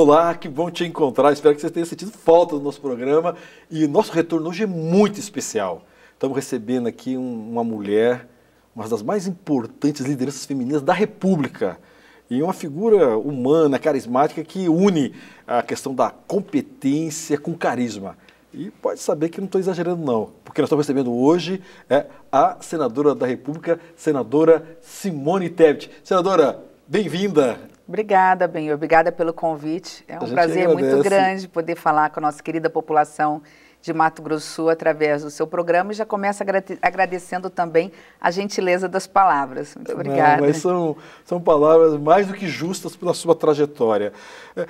Olá, que bom te encontrar. Espero que você tenha sentido falta do nosso programa. E o nosso retorno hoje é muito especial. Estamos recebendo aqui uma mulher, uma das mais importantes lideranças femininas da República. E uma figura humana, carismática, que une a questão da competência com carisma. E pode saber que não estou exagerando não, porque nós estamos recebendo hoje a senadora da República, senadora Simone Tebet. Senadora, bem-vinda. Obrigada, Benhor. Obrigada pelo convite. É um prazer muito grande poder falar com a nossa querida população de Mato Grosso do Sul através do seu programa e já começo agradecendo também a gentileza das palavras. Muito obrigada. Não, mas são palavras mais do que justas pela sua trajetória.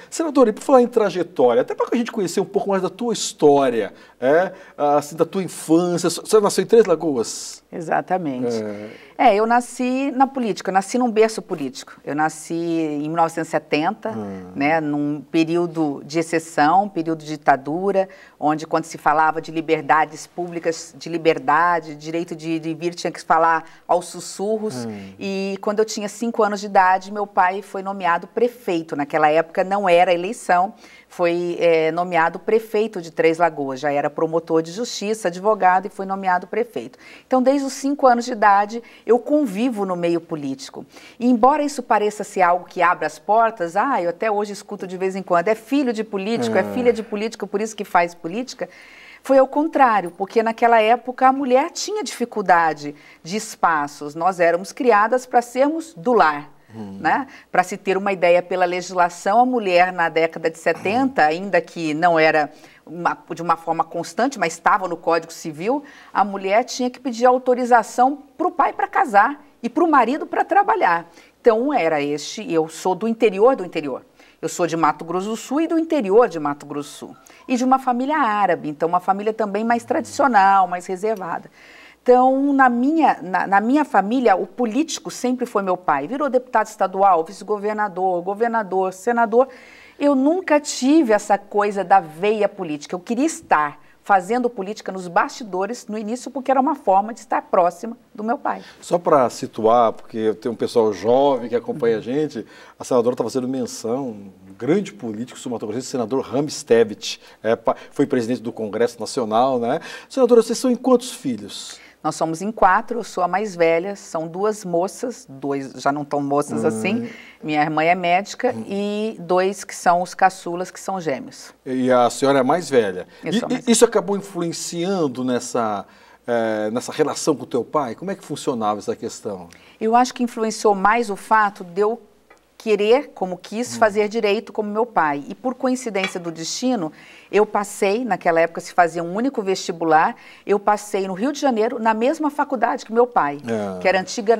Senadora, e por falar em trajetória, até para que a gente conhecer um pouco mais da tua história, assim, da tua infância. Você nasceu em Três Lagoas? Exatamente. Eu nasci na política, eu nasci num berço político. Eu nasci em 1970, né, num período de exceção, período de ditadura, onde quando se falava de liberdades públicas, de liberdade, direito de vir, tinha que falar aos sussurros. E quando eu tinha 5 anos de idade, meu pai foi nomeado prefeito. Naquela época não era eleição, foi nomeado prefeito de Três Lagoas. Já era promotor de justiça, advogado e foi nomeado prefeito. Então, desde os 5 anos de idade, eu convivo no meio político. E embora isso pareça ser algo que abre as portas, eu até hoje escuto de vez em quando, é filho de político, é filha de político, por isso que faz política. Foi ao contrário, porque naquela época a mulher tinha dificuldade de espaços. Nós éramos criadas para sermos do lar. Né? Para se ter uma ideia, pela legislação, a mulher na década de 70, ainda que não era de uma forma constante, mas estava no Código Civil, a mulher tinha que pedir autorização para o pai para casar e para o marido para trabalhar. Então eu sou do interior do interior. Eu sou de Mato Grosso do Sul e do interior de Mato Grosso do Sul. E de uma família árabe, então uma família também mais tradicional, mais reservada. Então, na minha família, o político sempre foi meu pai. Virou deputado estadual, vice-governador, governador, senador. Eu nunca tive essa coisa da veia política. Eu queria estar fazendo política nos bastidores no início, porque era uma forma de estar próxima do meu pai. Só para situar, porque tem um pessoal jovem que acompanha a gente, a senadora está fazendo menção, um grande político sul-mato-grossense, o senador Rames Tebet, foi presidente do Congresso Nacional, né? Senadora, vocês são em quantos filhos? Nós somos em 4, eu sou a mais velha, são 2 moças, 2 já não tão moças assim, minha irmã é médica e 2 que são os caçulas, que são gêmeos. E a senhora é a mais velha. Isso acabou influenciando nessa relação com o teu pai? Como é que funcionava essa questão? Eu acho que influenciou mais o fato de eu querer, como quis, fazer direito como meu pai. E por coincidência do destino, eu passei, naquela época se fazia um único vestibular, eu passei no Rio de Janeiro, na mesma faculdade que meu pai, que era a antiga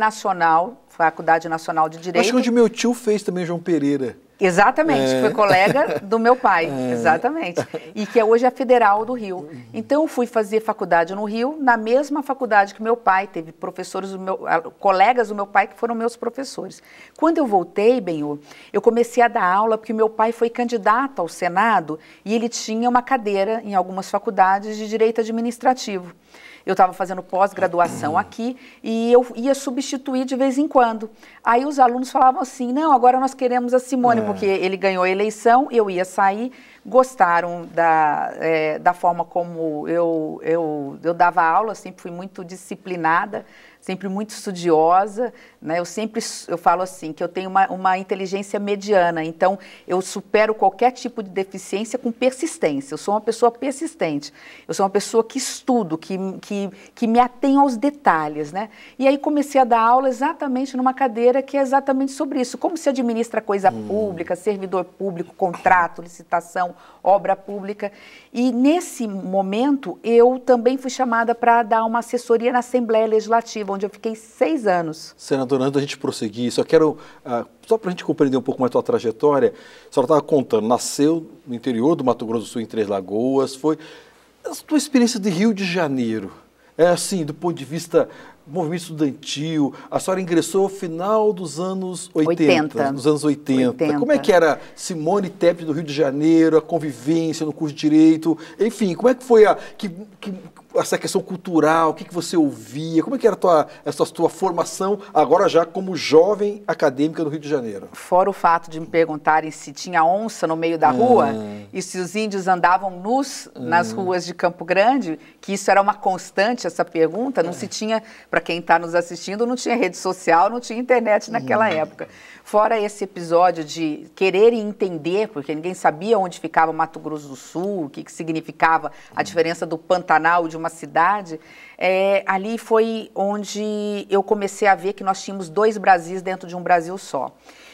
Faculdade Nacional de Direito. Acho que onde meu tio fez também, João Pereira. Exatamente, foi colega do meu pai, exatamente, e que hoje é a Federal do Rio. Então eu fui fazer faculdade no Rio, na mesma faculdade que meu pai, teve professores, colegas do meu pai que foram meus professores. Quando eu voltei, Benhor, eu comecei a dar aula porque meu pai foi candidato ao Senado e ele tinha uma cadeira em algumas faculdades de Direito Administrativo. Eu estava fazendo pós-graduação aqui e eu ia substituir de vez em quando. Aí os alunos falavam assim, não, agora nós queremos a Simone, porque ele ganhou a eleição, eu ia sair, gostaram da forma como eu dava aula, sempre fui muito disciplinada, sempre muito estudiosa, né? Eu falo assim, que eu tenho uma inteligência mediana, então eu supero qualquer tipo de deficiência com persistência. Eu sou uma pessoa persistente, eu sou uma pessoa que estudo, que me atenho aos detalhes, né? E aí comecei a dar aula exatamente numa cadeira que é exatamente sobre isso, como se administra coisa pública, servidor público, contrato, licitação, obra pública. E nesse momento eu também fui chamada para dar uma assessoria na Assembleia Legislativa, onde eu fiquei 6 anos. Senadora, antes da gente prosseguir, só quero, só para a gente compreender um pouco mais a tua trajetória, a senhora estava contando, nasceu no interior do Mato Grosso do Sul, em Três Lagoas, foi a tua experiência de Rio de Janeiro, assim, do ponto de vista movimento estudantil, a senhora ingressou no final dos anos 80. Nos anos 80. Como é que era Simone Tebet do Rio de Janeiro, a convivência no curso de Direito, enfim, como é que foi essa questão cultural, o que você ouvia, como é que era essa tua formação agora já como jovem acadêmica no Rio de Janeiro? Fora o fato de me perguntarem se tinha onça no meio da rua e se os índios andavam nus nas ruas de Campo Grande, que isso era uma constante, essa pergunta, não se tinha, para quem está nos assistindo, não tinha rede social, não tinha internet naquela época. Fora esse episódio de querer entender, porque ninguém sabia onde ficava Mato Grosso do Sul, o que significava a diferença do Pantanal de uma cidade, ali foi onde eu comecei a ver que nós tínhamos 2 Brasis dentro de um Brasil só.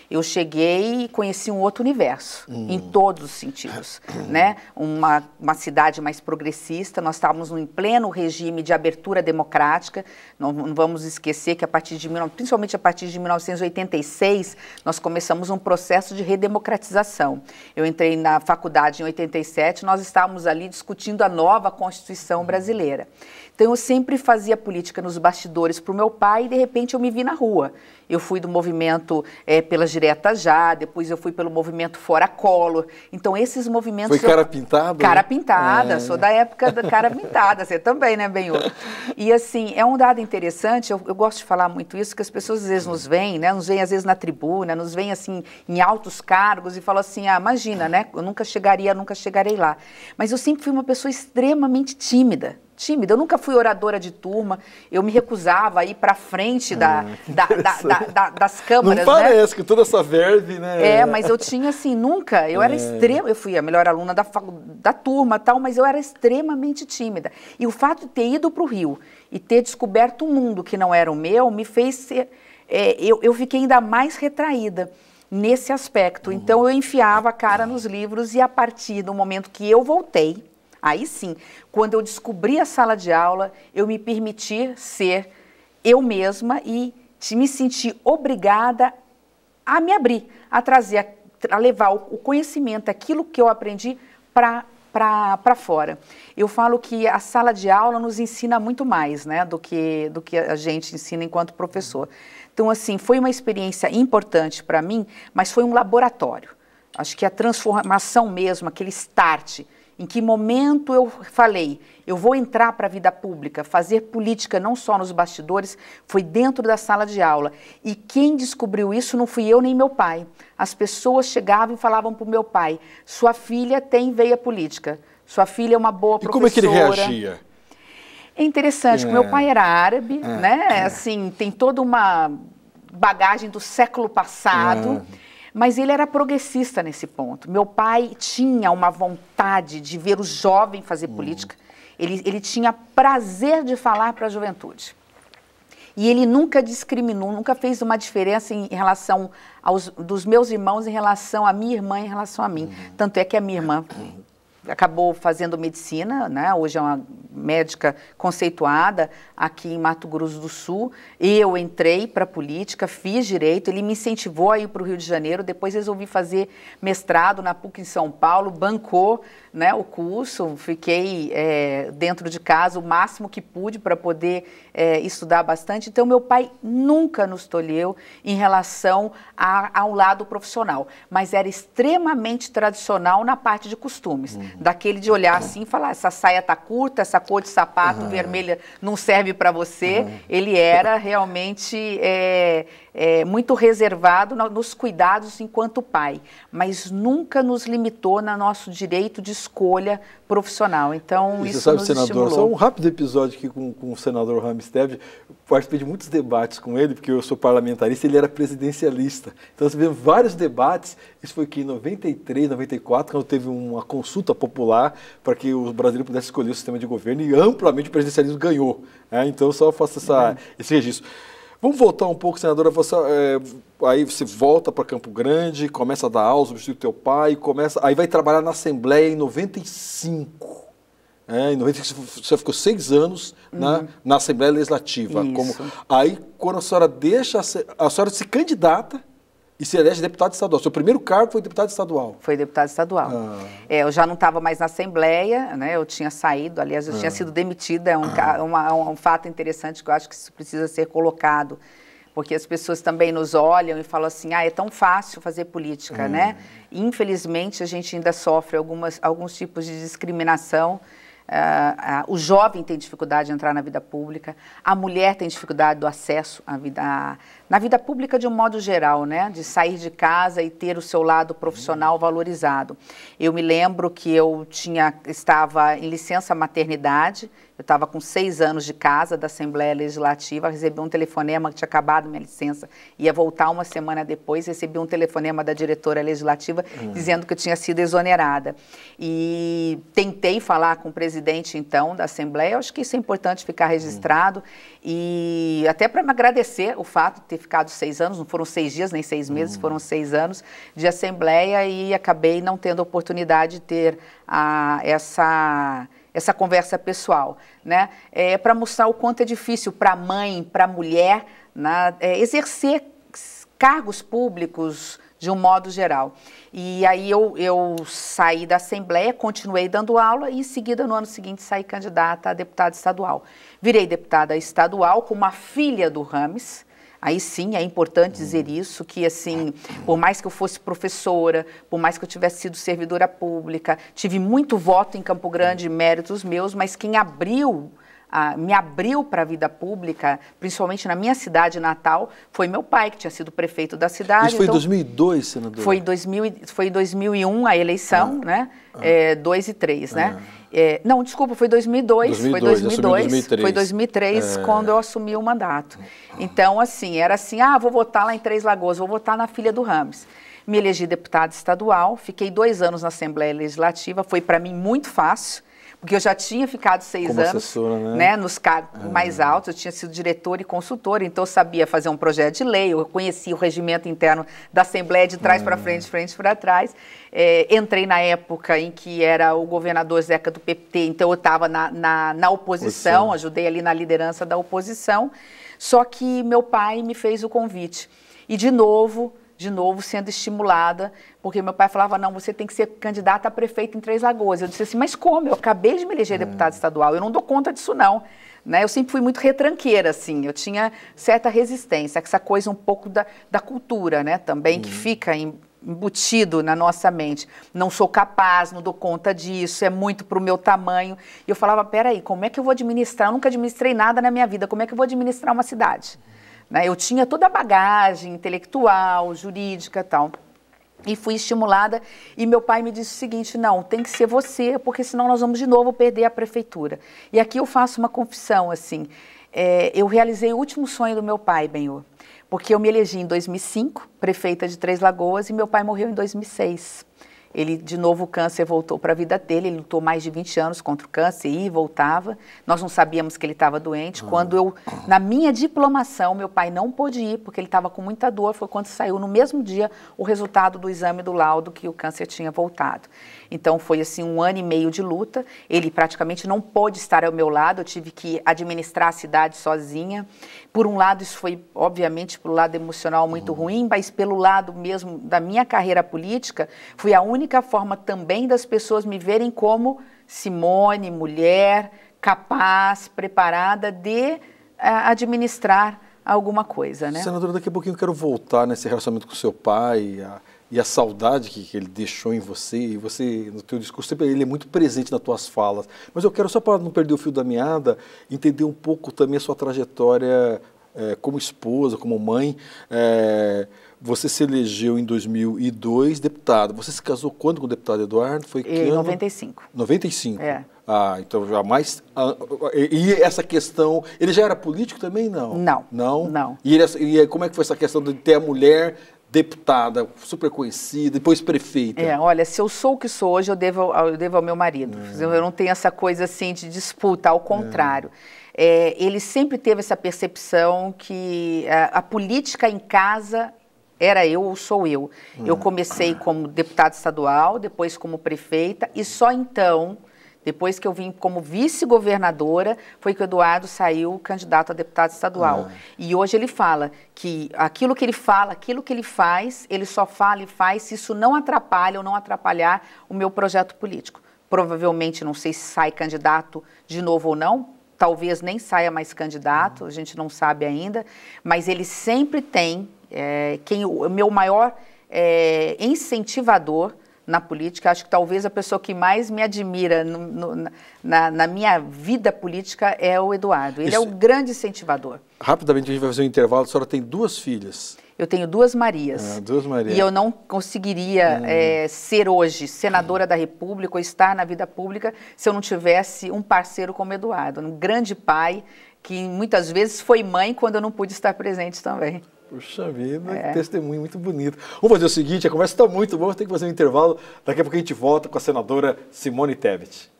Eu cheguei e conheci um outro universo, em todos os sentidos, né? Uma cidade mais progressista, nós estávamos em pleno regime de abertura democrática, não vamos esquecer que principalmente a partir de 1986, nós começamos um processo de redemocratização. Eu entrei na faculdade em 87, nós estávamos ali discutindo a nova Constituição brasileira. Então, eu sempre fazia política nos bastidores para o meu pai e, de repente, eu me vi na rua. Eu fui do movimento Pelas Diretas Já, depois eu fui pelo movimento Fora Collor. Então, esses movimentos... Foi cara pintada? Cara pintada, sou da época da cara pintada, você também, né, Benhur? E, assim, é um dado interessante, eu gosto de falar muito isso, que as pessoas às vezes nos veem, né, nos veem às vezes na tribuna, nos veem, assim, em altos cargos e falam assim, imagina, né, eu nunca chegarei lá. Mas eu sempre fui uma pessoa extremamente tímida. Eu nunca fui oradora de turma, eu me recusava a ir para frente das câmaras. Não parece, né? Que toda essa verve, né? Mas eu tinha assim, nunca, eu era eu fui a melhor aluna da turma, tal, mas eu era extremamente tímida. E o fato de ter ido para o Rio e ter descoberto um mundo que não era o meu, me fez ser, eu fiquei ainda mais retraída nesse aspecto. Então eu enfiava a cara nos livros e a partir do momento que eu voltei, aí sim, quando eu descobri a sala de aula, eu me permiti ser eu mesma e me sentir obrigada a me abrir, a trazer, a levar o conhecimento, aquilo que eu aprendi para fora. Eu falo que a sala de aula nos ensina muito mais, né, do que a gente ensina enquanto professor. Então, assim, foi uma experiência importante para mim, mas foi um laboratório. Acho que a transformação mesmo, aquele start, em que momento eu falei, eu vou entrar para a vida pública, fazer política não só nos bastidores, foi dentro da sala de aula. E quem descobriu isso não fui eu nem meu pai. As pessoas chegavam e falavam para o meu pai, sua filha tem veia política, sua filha é uma boa professora. E como é que ele reagia? É interessante, porque meu pai era árabe, né? Assim, tem toda uma bagagem do século passado. Mas ele era progressista nesse ponto. Meu pai tinha uma vontade de ver o jovem fazer política. Ele tinha prazer de falar para a juventude. E ele nunca discriminou, nunca fez uma diferença em relação dos meus irmãos em relação à minha irmã, em relação a mim. Tanto é que a minha irmã acabou fazendo medicina, né? Hoje é uma médica conceituada aqui em Mato Grosso do Sul. Eu entrei para a política, fiz direito, ele me incentivou a ir para o Rio de Janeiro, depois resolvi fazer mestrado na PUC em São Paulo, bancou, né, o curso, fiquei dentro de casa o máximo que pude para poder estudar bastante. Então, meu pai nunca nos tolheu em relação ao lado profissional, mas era extremamente tradicional na parte de costumes, daquele de olhar assim e falar, essa saia tá curta, essa cor de sapato vermelha não serve para você. Ele era realmente muito reservado nos cuidados enquanto pai, mas nunca nos limitou no nosso direito de escolha profissional. Então, isso nos estimulou. Só um rápido episódio aqui com o senador Rames Tevez. Participei de muitos debates com ele, porque eu sou parlamentarista, ele era presidencialista. Então, nós tivemos vários debates. Isso foi aqui em 93, 94, quando teve uma consulta popular para que os brasileiros pudessem escolher o sistema de governo e amplamente o presidencialismo ganhou. Então, só faço esse registro. Vamos voltar um pouco, senadora, aí você volta para Campo Grande, começa a dar aula, substitui o teu pai, aí vai trabalhar na Assembleia em 95. Em 95 você ficou 6 anos na Assembleia Legislativa. Aí, quando a senhora a senhora se candidata e se elege deputado estadual. Seu primeiro cargo foi deputado estadual. Foi deputado estadual. Eu já não estava mais na Assembleia, né? Eu tinha saído, aliás, eu tinha sido demitida. É um fato interessante que eu acho que isso precisa ser colocado, porque as pessoas também nos olham e falam assim, é tão fácil fazer política, né? Infelizmente, a gente ainda sofre alguns tipos de discriminação O jovem tem dificuldade de entrar na vida pública, a mulher tem dificuldade do acesso na vida pública de um modo geral, né? De sair de casa e ter o seu lado profissional valorizado. Eu me lembro que eu estava em licença maternidade, eu estava com 6 anos de casa da Assembleia Legislativa, recebi um telefonema que tinha acabado minha licença, ia voltar uma semana depois, recebi um telefonema da diretora legislativa dizendo que eu tinha sido exonerada. E tentei falar com o presidente, então, da Assembleia, eu acho que isso é importante ficar registrado, e até para me agradecer o fato de ter ficado 6 anos, não foram 6 dias nem 6 meses, foram 6 anos de Assembleia, e acabei não tendo a oportunidade de ter essa conversa pessoal, né? Para mostrar o quanto é difícil para a mãe, para a mulher, né, exercer cargos públicos de um modo geral. E aí eu saí da Assembleia, continuei dando aula e em seguida, no ano seguinte, saí candidata a deputada estadual. Virei deputada estadual com uma filha do Rames. Aí sim, é importante dizer isso, que assim, por mais que eu fosse professora, por mais que eu tivesse sido servidora pública, tive muito voto em Campo Grande, méritos meus, mas quem me abriu para a vida pública, principalmente na minha cidade natal, foi meu pai, que tinha sido prefeito da cidade. Isso foi em 2002, senadora? Foi em 2001 a eleição, né? 2 e 3, né? Não, desculpa, foi 2002. Foi 2003 quando eu assumi o mandato. Então, assim, era assim, vou votar lá em Três Lagoas, vou votar na filha do Rames. Me elegi deputada estadual, fiquei 2 anos na Assembleia Legislativa, foi para mim muito fácil, porque eu já tinha ficado 6 anos assessora, né, nos cargos mais altos, eu tinha sido diretora e consultora, então eu sabia fazer um projeto de lei, eu conhecia o regimento interno da Assembleia de trás para frente, de frente para trás. Entrei na época em que era o governador Zeca do PT, então eu estava na oposição, ajudei ali na liderança da oposição, só que meu pai me fez o convite. E de novo sendo estimulada, porque meu pai falava, não, você tem que ser candidata a prefeito em Três Lagoas. Eu disse assim, mas como? Eu acabei de me eleger deputada estadual, eu não dou conta disso não. Né? Eu sempre fui muito retranqueira, assim, eu tinha certa resistência, essa coisa um pouco da cultura, né, também, que fica embutido na nossa mente. Não sou capaz, não dou conta disso, é muito para o meu tamanho. E eu falava, peraí, como é que eu vou administrar? Eu nunca administrei nada na minha vida, como é que eu vou administrar uma cidade? Eu tinha toda a bagagem intelectual, jurídica e tal, e fui estimulada, e meu pai me disse o seguinte, não, tem que ser você, porque senão nós vamos de novo perder a prefeitura. E aqui eu faço uma confissão, assim, eu realizei o último sonho do meu pai, Benhur, porque eu me elegi em 2005, prefeita de Três Lagoas, e meu pai morreu em 2006. Ele, de novo, o câncer voltou para a vida dele, ele lutou mais de 20 anos contra o câncer, ia e voltava. Nós não sabíamos que ele estava doente. Quando na minha diplomação, meu pai não pôde ir, porque ele estava com muita dor, foi quando saiu no mesmo dia o resultado do exame do laudo que o câncer tinha voltado. Então, foi assim 1 ano e meio de luta, ele praticamente não pôde estar ao meu lado, eu tive que administrar a cidade sozinha. Por um lado, isso foi, obviamente, pelo lado emocional muito ruim, mas pelo lado mesmo da minha carreira política, foi a única forma também das pessoas me verem como Simone, mulher, capaz, preparada de administrar alguma coisa, né? Senadora, daqui a pouquinho eu quero voltar nesse relacionamento com o seu pai e a saudade que ele deixou em você, e você, no teu discurso, sempre ele é muito presente nas tuas falas. Mas eu quero, só para não perder o fio da meada, entender um pouco também a sua trajetória como esposa, como mãe. Você se elegeu em 2002 deputada. Você se casou quando com o deputado Eduardo? Foi em 95. 95? Então já mais... E essa questão... Ele já era político também, não? Não. E como é que foi essa questão de ter a mulher deputada, super conhecida, depois prefeita? Olha, se eu sou o que sou hoje, eu devo ao meu marido. Eu não tenho essa coisa assim de disputa, ao contrário. Ele sempre teve essa percepção que a política em casa era eu ou sou eu. Eu comecei como deputada estadual, depois como prefeita, e só então, depois que eu vim como vice-governadora, foi que o Eduardo saiu candidato a deputado estadual. E hoje ele fala que aquilo que ele fala, aquilo que ele faz, ele só fala e faz se isso não atrapalha ou não atrapalhar o meu projeto político. Provavelmente, não sei se sai candidato de novo ou não, talvez nem saia mais candidato, a gente não sabe ainda, mas ele sempre tem, o meu maior incentivador na política. Acho que talvez a pessoa que mais me admira na minha vida política é o Eduardo. Ele é o grande incentivador. Rapidamente, a gente vai fazer um intervalo. A senhora tem 2 filhas. Eu tenho 2 Marias. 2 Marias. E eu não conseguiria ser hoje senadora da República ou estar na vida pública se eu não tivesse um parceiro como Eduardo, um grande pai que muitas vezes foi mãe quando eu não pude estar presente também. Puxa vida, que testemunho muito bonito. Vamos fazer o seguinte, a conversa está muito boa, tem que fazer um intervalo. Daqui a pouco a gente volta com a senadora Simone Tebet.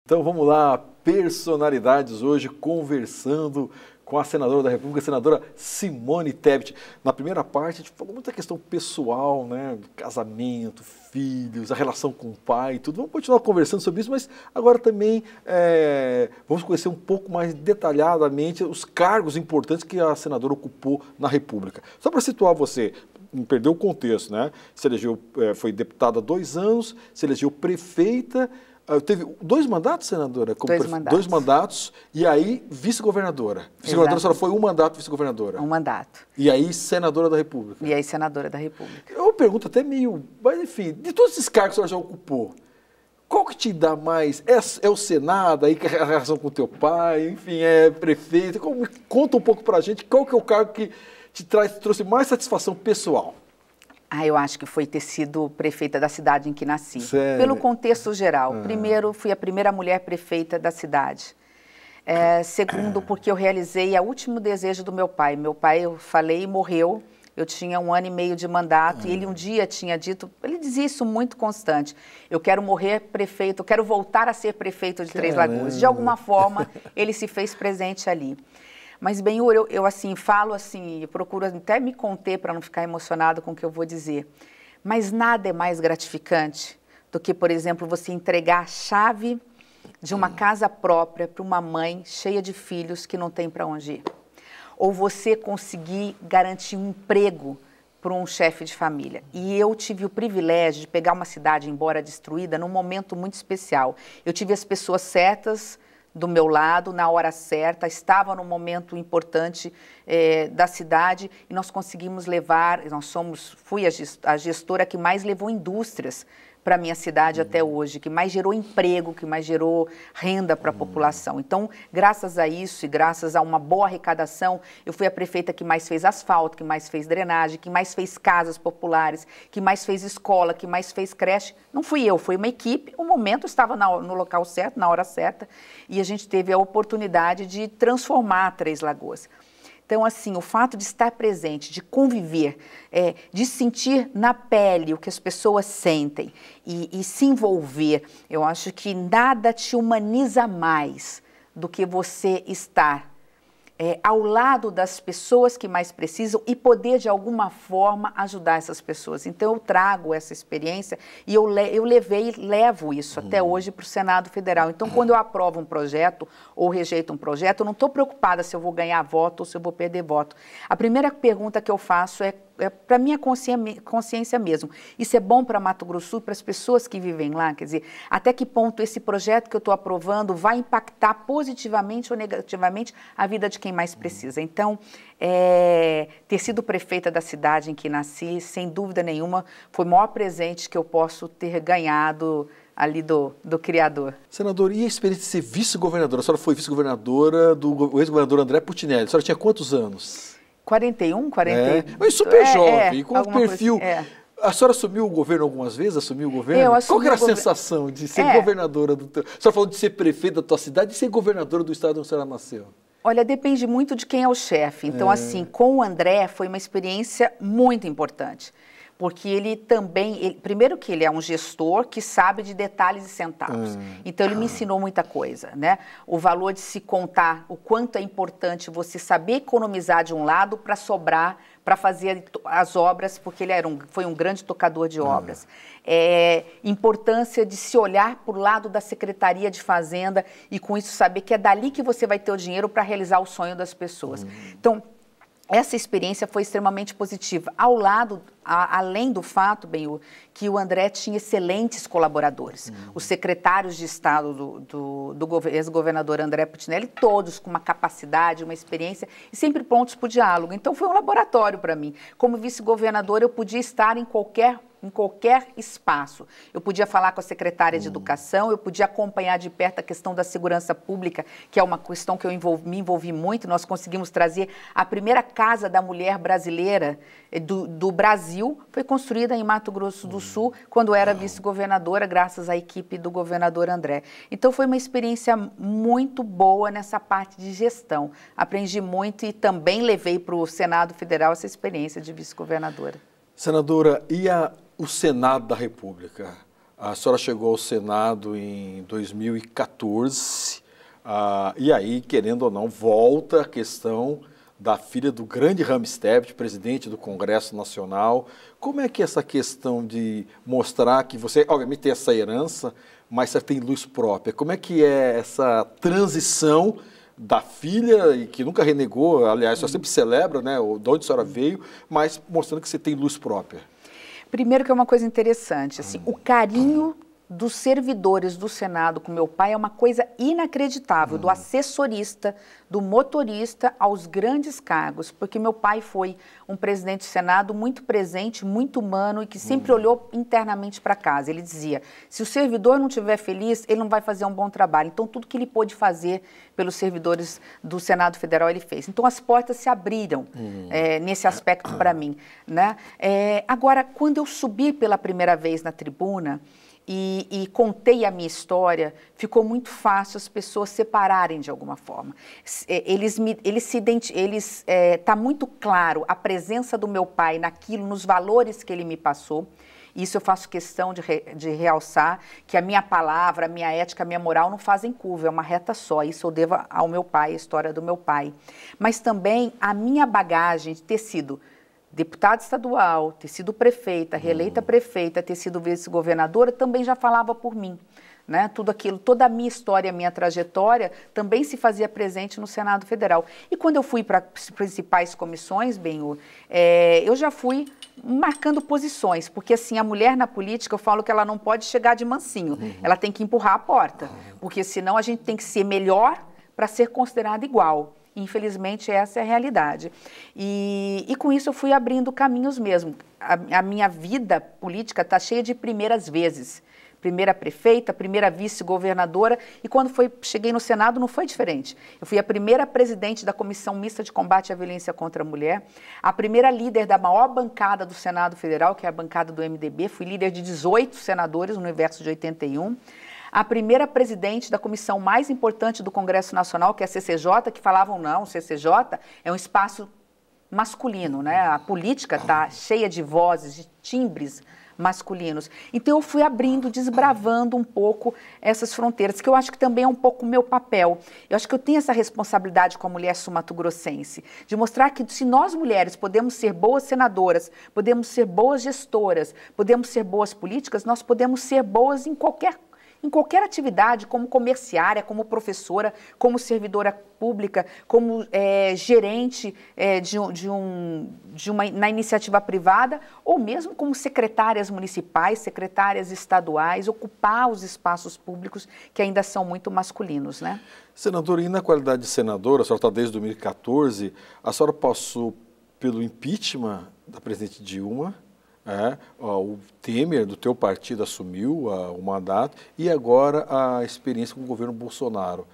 Então vamos lá, personalidades hoje conversando com a senadora da República, a senadora Simone Tebet. Na primeira parte a gente falou muita questão pessoal, né, casamento, filhos, a relação com o pai e tudo. Vamos continuar conversando sobre isso, mas agora também vamos conhecer um pouco mais detalhadamente os cargos importantes que a senadora ocupou na República. Só para situar você, não perdeu o contexto, né? Se elegeu, foi deputada há 2 anos, se elegeu prefeita. Teve 2 mandatos, senadora? 2 mandatos. 2 mandatos, e aí vice-governadora. Vice-governadora, a senhora foi 1 mandato vice-governadora. 1 mandato. E aí senadora da República. E aí senadora da República. É uma pergunta até meio... Mas enfim, de todos esses cargos que a senhora já ocupou, qual que te dá mais? É o Senado, aí a relação com o teu pai, enfim, é prefeito? Conta um pouco pra gente, qual que é o cargo que trouxe mais satisfação pessoal? Eu acho que foi ter sido prefeita da cidade em que nasci. Sério? Pelo contexto geral. Primeiro, fui a primeira mulher prefeita da cidade. Segundo, porque eu realizei o último desejo do meu pai. Meu pai, eu falei, morreu. Eu tinha 1 ano e meio de mandato e ele um dia tinha dito, ele dizia isso muito constante, eu quero morrer prefeito, eu quero voltar a ser prefeito de Três Lagoas. De alguma forma, ele se fez presente ali. Mas, Benhur, eu assim, falo assim, eu procuro até me conter para não ficar emocionado com o que eu vou dizer. Mas nada é mais gratificante do que, por exemplo, você entregar a chave de uma casa própria para uma mãe cheia de filhos que não tem para onde ir. Ou você conseguir garantir um emprego para um chefe de família. E eu tive o privilégio de pegar uma cidade, embora destruída, num momento muito especial. Eu tive as pessoas certas do meu lado, na hora certa, estava num momento importante da cidade e nós conseguimos levar, fui a gestora que mais levou indústrias para a minha cidade até hoje, que mais gerou emprego, que mais gerou renda para a população. Então, graças a isso e graças a uma boa arrecadação, eu fui a prefeita que mais fez asfalto, que mais fez drenagem, que mais fez casas populares, que mais fez escola, que mais fez creche. Não fui eu, foi uma equipe, o momento estava no local certo, na hora certa, e a gente teve a oportunidade de transformar Três Lagoas. Então, assim, o fato de estar presente, de conviver, de sentir na pele o que as pessoas sentem e se envolver, eu acho que nada te humaniza mais do que você estar ao lado das pessoas que mais precisam e poder, de alguma forma, ajudar essas pessoas. Então, eu trago essa experiência e eu levo isso até hoje para o Senado Federal. Então, quando eu aprovo um projeto ou rejeito um projeto, eu não estou preocupada se eu vou ganhar voto ou se eu vou perder voto. A primeira pergunta que eu faço é para a minha consciência mesmo. Isso é bom para Mato Grosso do Sul, para as pessoas que vivem lá? Quer dizer, até que ponto esse projeto que eu estou aprovando vai impactar positivamente ou negativamente a vida de quem mais precisa? Então, ter sido prefeita da cidade em que nasci, sem dúvida nenhuma, foi o maior presente que eu posso ter ganhado ali do Criador. Senador, e a experiência de ser vice-governadora? A senhora foi vice-governadora do ex-governador André Putinelli. A senhora tinha quantos anos? 41, 42. Mas super jovem, com um perfil. A senhora assumiu o governo algumas vezes? Assumiu o governo? Qual que era a sensação de ser governadora do teu... A senhora falou de ser prefeita da tua cidade e ser governadora do estado onde a senhora nasceu. Olha, depende muito de quem é o chefe. Então, assim, com o André foi uma experiência muito importante. Porque ele também, primeiro que ele é um gestor que sabe de detalhes e centavos. Então, ele me ensinou muita coisa, né? O valor de se contar, o quanto é importante você saber economizar de um lado para sobrar, para fazer as obras, porque ele foi um grande tocador de obras. Importância de se olhar para o lado da Secretaria de Fazenda e com isso saber que é dali que você vai ter o dinheiro para realizar o sonho das pessoas. Então, essa experiência foi extremamente positiva, além do fato, Benhur, que o André tinha excelentes colaboradores. Os secretários de Estado do ex-governador André Putinelli, todos com uma capacidade, uma experiência e sempre prontos para o diálogo. Então foi um laboratório para mim. Como vice-governador, eu podia estar em qualquer espaço. Eu podia falar com a secretária de Educação, eu podia acompanhar de perto a questão da segurança pública, que é uma questão que eu me envolvi muito. Nós conseguimos trazer a primeira casa da mulher brasileira do Brasil, foi construída em Mato Grosso do Sul, quando era vice-governadora, graças à equipe do governador André. Então foi uma experiência muito boa nessa parte de gestão. Aprendi muito e também levei para o Senado Federal essa experiência de vice-governadora. Senadora, o Senado da República? A senhora chegou ao Senado em 2014, e aí, querendo ou não, volta a questão da filha do grande Ramsteb, presidente do Congresso Nacional. Como é que é essa questão de mostrar que você, obviamente, tem essa herança, mas você tem luz própria? Como é que é essa transição da filha, e que nunca renegou, aliás, só sempre celebra, né, de onde a senhora veio, mas mostrando que você tem luz própria? Primeiro que é uma coisa interessante, assim, o carinho dos servidores do Senado com meu pai é uma coisa inacreditável, do assessorista, do motorista aos grandes cargos, porque meu pai foi um presidente do Senado muito presente, muito humano e que sempre olhou internamente para casa. Ele dizia, se o servidor não estiver feliz, ele não vai fazer um bom trabalho. Então, tudo que ele pôde fazer pelos servidores do Senado Federal, ele fez. Então, as portas se abriram nesse aspecto para mim, né? Agora, quando eu subi pela primeira vez na tribuna, e contei a minha história, ficou muito fácil as pessoas separarem de alguma forma. Tá muito claro a presença do meu pai naquilo, nos valores que ele me passou. Isso eu faço questão de realçar, que a minha palavra, a minha ética, a minha moral não fazem curva, é uma reta só. Isso eu devo ao meu pai, a história do meu pai. Mas também a minha bagagem de ter sido deputada estadual, ter sido prefeita, reeleita prefeita, ter sido vice-governadora, também já falava por mim, né? Tudo aquilo, toda a minha história, a minha trajetória, também se fazia presente no Senado Federal. E quando eu fui para as principais comissões, Benhur, eu já fui marcando posições, porque assim, a mulher na política, eu falo que ela não pode chegar de mansinho, ela tem que empurrar a porta, porque senão a gente tem que ser melhor para ser considerada igual. Infelizmente, essa é a realidade. E com isso eu fui abrindo caminhos mesmo. A minha vida política está cheia de primeiras vezes. Primeira prefeita, primeira vice-governadora, e quando cheguei no Senado não foi diferente. Eu fui a primeira presidente da Comissão Mista de Combate à Violência contra a Mulher, a primeira líder da maior bancada do Senado Federal, que é a bancada do MDB, fui líder de 18 senadores no universo de 81, a primeira presidente da comissão mais importante do Congresso Nacional, que é a CCJ, que falavam, não, o CCJ é um espaço masculino, né? A política está cheia de vozes, de timbres masculinos. Então eu fui abrindo, desbravando um pouco essas fronteiras, que eu acho que também é um pouco o meu papel. Eu acho que eu tenho essa responsabilidade com a mulher sul-mato-grossense, de mostrar que se nós mulheres podemos ser boas senadoras, podemos ser boas gestoras, podemos ser boas políticas, nós podemos ser boas em qualquer atividade, como comerciária, como professora, como servidora pública, como gerente na iniciativa privada, ou mesmo como secretárias municipais, secretárias estaduais, ocupar os espaços públicos que ainda são muito masculinos, né? Senadora, e na qualidade de senadora, a senhora está desde 2014, a senhora passou pelo impeachment da presidente Dilma, o Temer, do teu partido, assumiu o mandato, e agora a experiência com o governo Bolsonaro.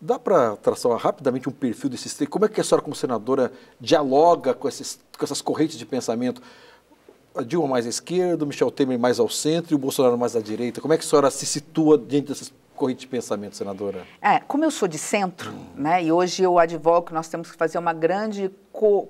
Dá para traçar rapidamente um perfil desses três? Como é que a senhora, como senadora, dialoga com essas correntes de pensamento? A Dilma mais à esquerda, o Michel Temer mais ao centro e o Bolsonaro mais à direita. Como é que a senhora se situa diante dessas correntes de pensamento, senadora? Como eu sou de centro, né, e hoje eu advogo que nós temos que fazer uma grande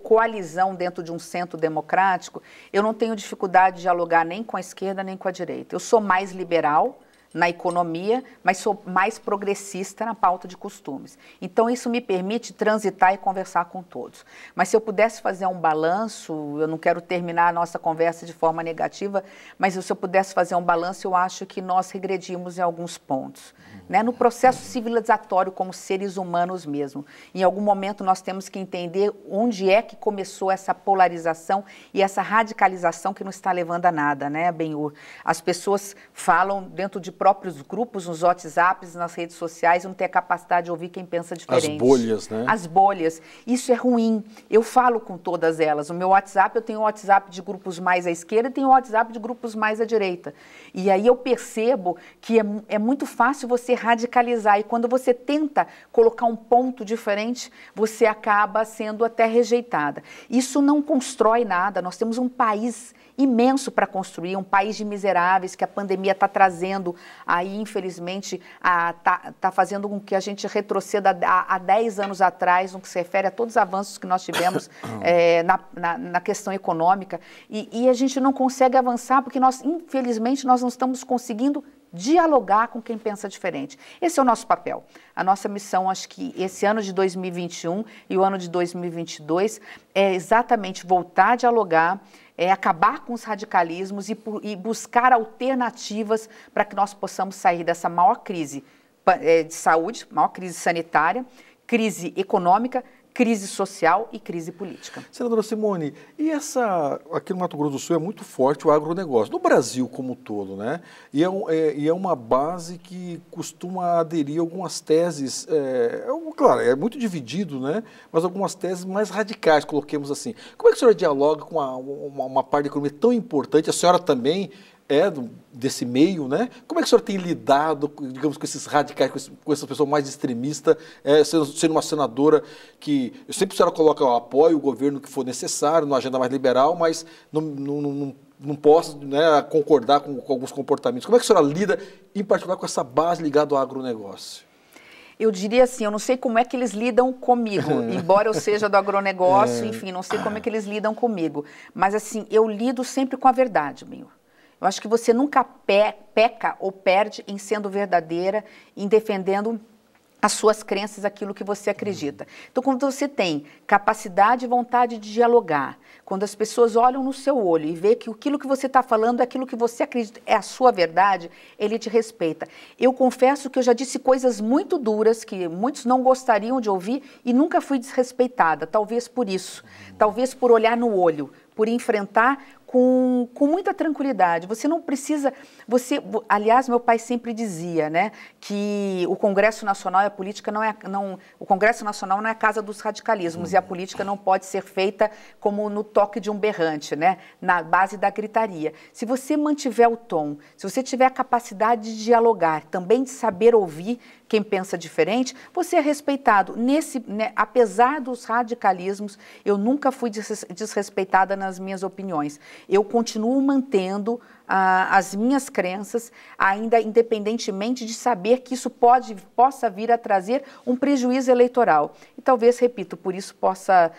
coalizão dentro de um centro democrático, eu não tenho dificuldade de dialogar nem com a esquerda nem com a direita. Eu sou mais liberal, na economia, mas sou mais progressista na pauta de costumes. Então, isso me permite transitar e conversar com todos. Mas se eu pudesse fazer um balanço, eu não quero terminar a nossa conversa de forma negativa, mas se eu pudesse fazer um balanço, eu acho que nós regredimos em alguns pontos. Né? No processo civilizatório, como seres humanos mesmo. Em algum momento, nós temos que entender onde é que começou essa polarização e essa radicalização que não está levando a nada, né, Benhur? As pessoas falam dentro de próprios grupos, nos WhatsApps, nas redes sociais, não tem a capacidade de ouvir quem pensa diferente. As bolhas, né? As bolhas. Isso é ruim. Eu falo com todas elas. O meu WhatsApp, eu tenho o WhatsApp de grupos mais à esquerda e tenho o WhatsApp de grupos mais à direita. E aí eu percebo que é muito fácil você radicalizar. E quando você tenta colocar um ponto diferente, você acaba sendo até rejeitada. Isso não constrói nada. Nós temos um país imenso para construir, um país de miseráveis que a pandemia está trazendo aí, infelizmente, está fazendo com que a gente retroceda há 10 anos atrás, no que se refere a todos os avanços que nós tivemos na questão econômica, e a gente não consegue avançar porque nós, infelizmente, nós não estamos conseguindo dialogar com quem pensa diferente. Esse é o nosso papel. A nossa missão, acho que esse ano de 2021 e o ano de 2022 é exatamente voltar a dialogar, acabar com os radicalismos e buscar alternativas para que nós possamos sair dessa maior crise de saúde, maior crise sanitária, crise econômica, crise social e crise política. Senadora Simone, e aqui no Mato Grosso do Sul é muito forte o agronegócio, no Brasil como um todo, né? E é uma base que costuma aderir a algumas teses, claro, é muito dividido, né? Mas algumas teses mais radicais, coloquemos assim. Como é que a senhora dialoga com uma parte da economia tão importante? A senhora também desse meio, né? Como é que a senhora tem lidado, digamos, com esses radicais, com essas pessoas mais extremistas, sendo uma senadora que, eu sempre a senhora coloca, eu apoio o governo que for necessário, numa agenda mais liberal, mas não posso, né, concordar com alguns comportamentos. Como é que a senhora lida, em particular, com essa base ligada ao agronegócio? Eu diria assim, eu não sei como é que eles lidam comigo, embora eu seja do agronegócio, enfim, não sei como é que eles lidam comigo, mas assim, eu lido sempre com a verdade, meu. Eu acho que você nunca peca ou perde em sendo verdadeira, em defendendo as suas crenças, aquilo que você acredita. Então, quando você tem capacidade e vontade de dialogar, quando as pessoas olham no seu olho e vê que aquilo que você está falando é aquilo que você acredita, é a sua verdade, ele te respeita. Eu confesso que eu já disse coisas muito duras, que muitos não gostariam de ouvir e nunca fui desrespeitada, talvez por isso, talvez por olhar no olho, por enfrentar com muita tranquilidade. Você não precisa... aliás, meu pai sempre dizia, né, que o Congresso Nacional e a política o Congresso Nacional não é a casa dos radicalismos e a política não pode ser feita como no toque de um berrante, né, na base da gritaria. Se você mantiver o tom, se você tiver a capacidade de dialogar, também de saber ouvir quem pensa diferente, você é respeitado. Apesar dos radicalismos, eu nunca fui desrespeitada nas minhas opiniões. Eu continuo mantendo as minhas crenças, ainda independentemente de saber que isso possa vir a trazer um prejuízo eleitoral. E talvez, repito, por isso possa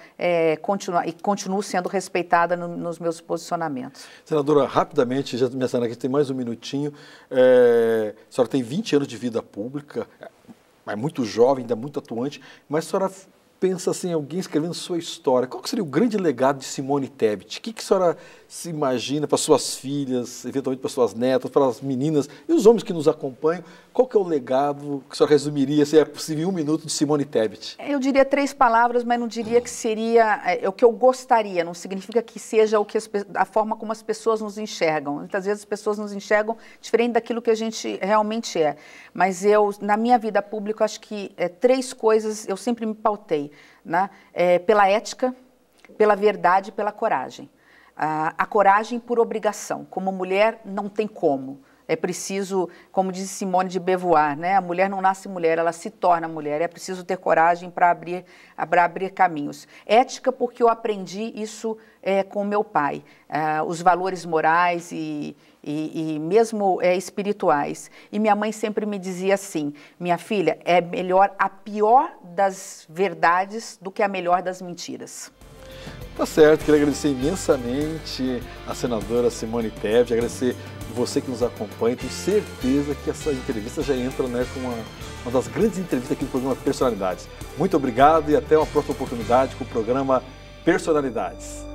continuar e continuo sendo respeitada nos meus posicionamentos. Senadora, rapidamente, já me assinando aqui, tem mais um minutinho. A senhora tem 20 anos de vida pública, é muito jovem, ainda muito atuante, mas a senhora pensa assim, alguém escrevendo sua história. Qual que seria o grande legado de Simone Tebet? O que a senhora se imagina para suas filhas, eventualmente para suas netas, para as meninas e os homens que nos acompanham? Qual que é o legado que a senhora resumiria, se é possível, em um minuto, de Simone Tebet? Eu diria 3 palavras, mas não diria que seria o que eu gostaria. Não significa que seja a forma como as pessoas nos enxergam. Muitas vezes as pessoas nos enxergam diferente daquilo que a gente realmente é. Mas na minha vida pública, acho que 3 coisas eu sempre me pautei. Né? Pela ética, pela verdade e pela coragem. A coragem por obrigação. Como mulher, não tem como. É preciso, como diz Simone de Beauvoir, né? A mulher não nasce mulher, ela se torna mulher. É preciso ter coragem para abrir caminhos. Ética, porque eu aprendi isso com meu pai. Os valores morais e mesmo espirituais. E minha mãe sempre me dizia assim, minha filha, é melhor a pior das verdades do que a melhor das mentiras. Tá certo, queria agradecer imensamente a senadora Simone Tebet, agradecer você que nos acompanha, tenho certeza que essa entrevista já entra, né, com uma das grandes entrevistas aqui do programa Personalidades. Muito obrigado e até uma próxima oportunidade com o programa Personalidades.